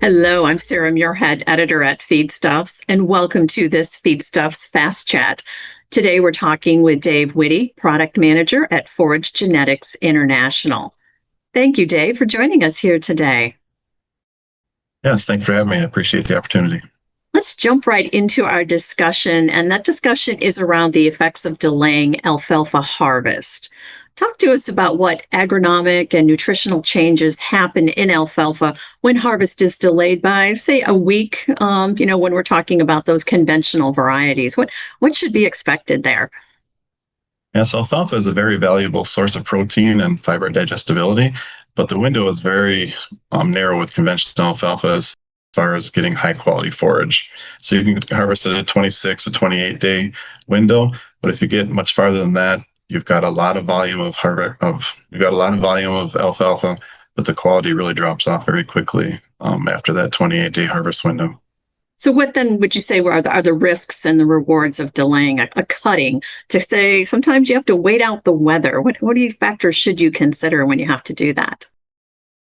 Hello, I'm Sarah Muirhead, editor at Feedstuffs, and welcome to this Feedstuffs Fast Chat. Today we're talking with Dave Whitty, product manager at Forage Genetics International. Thank you, Dave, for joining us here today. Yes, thanks for having me. I appreciate the opportunity. Let's jump right into our discussion, and that discussion is around the effects of delaying alfalfa harvest. Talk to us about what agronomic and nutritional changes happen in alfalfa when harvest is delayed by, say, a week, when we're talking about those conventional varieties. What should be expected there? Yes, alfalfa is a very valuable source of protein and fiber digestibility, but the window is very narrow with conventional alfalfa as far as getting high quality forage. So you can harvest at a 26 to 28 day window, but if you get much farther than that, you've got a lot of volume of alfalfa, but the quality really drops off very quickly after that 28-day harvest window. So what then would you say are the risks and the rewards of delaying a cutting? To say sometimes you have to wait out the weather. What factors should you consider when you have to do that?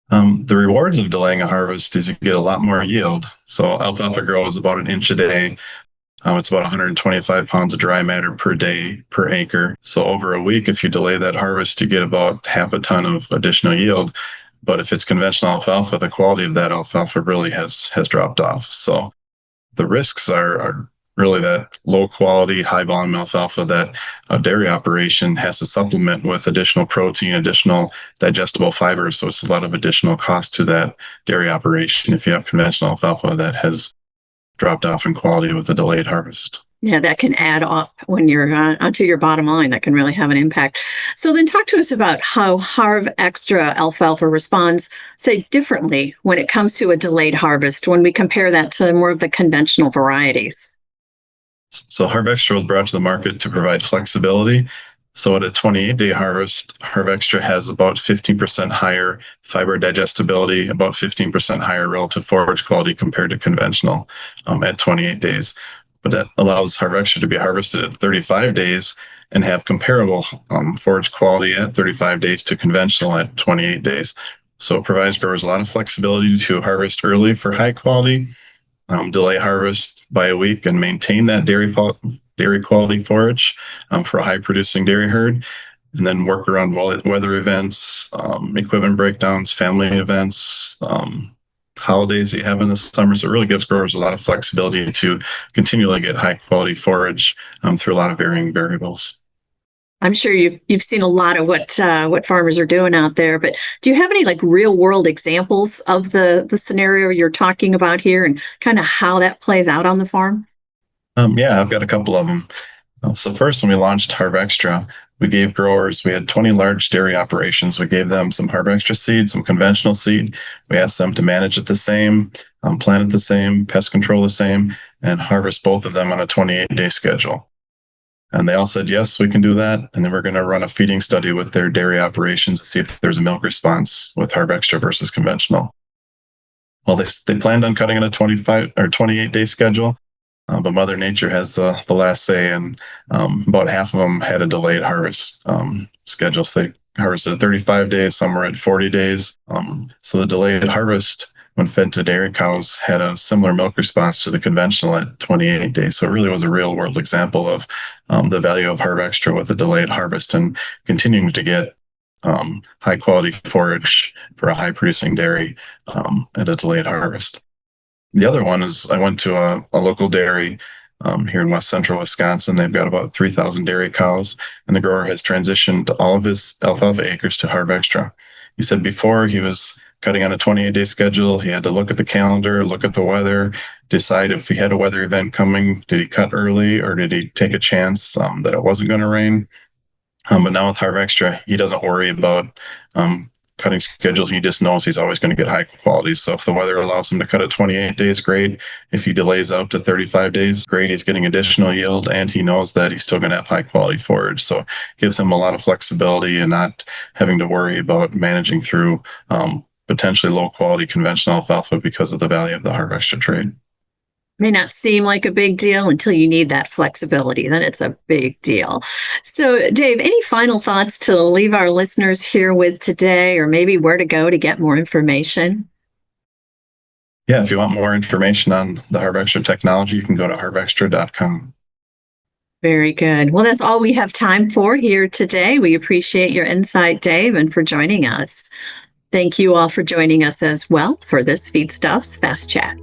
The rewards of delaying a harvest is you get a lot more yield. So alfalfa grows about an inch a day. It's about 125 pounds of dry matter per day per acre. So over a week, if you delay that harvest, you get about half a ton of additional yield. But if it's conventional alfalfa, the quality of that alfalfa really has dropped off. So the risks are really that low quality, high volume alfalfa that a dairy operation has to supplement with additional protein, additional digestible fibers. So it's a lot of additional cost to that dairy operation if you have conventional alfalfa that has dropped off in quality with a delayed harvest. Yeah, that can add up when you're onto your bottom line. That can really have an impact. So then talk to us about how HarvXtra alfalfa responds, say, differently when it comes to a delayed harvest when we compare that to more of the conventional varieties. So HarvXtra was brought to the market to provide flexibility. So at a 28-day harvest, HarvXtra has about 15% higher fiber digestibility, about 15% higher relative forage quality compared to conventional at 28 days. But that allows HarvXtra to be harvested at 35 days and have comparable forage quality at 35 days to conventional at 28 days. So it provides growers a lot of flexibility to harvest early for high quality, delay harvest by a week and maintain that dairy quality forage for a high producing dairy herd, and then work around weather events, equipment breakdowns, family events, holidays that you have in the summer. So it really gives growers a lot of flexibility to continually get high quality forage through a lot of varying variables. I'm sure you've seen a lot of what farmers are doing out there, but do you have any like real world examples of the scenario you're talking about here and kind of how that plays out on the farm? Yeah, I've got a couple of them. So first, when we launched HarvXtra, we had 20 large dairy operations. We gave them some HarvXtra seed, some conventional seed. We asked them to manage it the same, plant it the same, pest control the same, and harvest both of them on a 28-day schedule. And they all said, yes, we can do that. And then we're going to run a feeding study with their dairy operations to see if there's a milk response with HarvXtra versus conventional. Well, they planned on cutting on a 25 or 28-day schedule. But Mother Nature has the last say, and about half of them had a delayed harvest schedule. So they harvested at 35 days, some were at 40 days. So the delayed harvest, when fed to dairy cows, had a similar milk response to the conventional at 28 days. So it really was a real world example of the value of HarvXtra with a delayed harvest and continuing to get high quality forage for a high producing dairy at a delayed harvest. The other one is I went to a local dairy here in west central Wisconsin. They've got about 3,000 dairy cows, and the grower has transitioned all of his alfalfa acres to HarvXtra. He said before he was cutting on a 28-day schedule, he had to look at the calendar, look at the weather, decide if he had a weather event coming, did he cut early or did he take a chance that it wasn't going to rain? But now with HarvXtra, he doesn't worry about cutting schedule. He just knows he's always going to get high quality. So if the weather allows him to cut at 28 days, great. If he delays out to 35 days, great. He's getting additional yield and he knows that he's still going to have high quality forage. So it gives him a lot of flexibility and not having to worry about managing through potentially low quality conventional alfalfa because of the value of the HarvXtra trade. May not seem like a big deal until you need that flexibility. Then it's a big deal. So, Dave, any final thoughts to leave our listeners here with today, or maybe where to go to get more information? Yeah, if you want more information on the HarvXtra technology, you can go to HarvXtra.com. Very good. Well, that's all we have time for here today. We appreciate your insight, Dave, and for joining us. Thank you all for joining us as well for this Feedstuffs Fast Chat.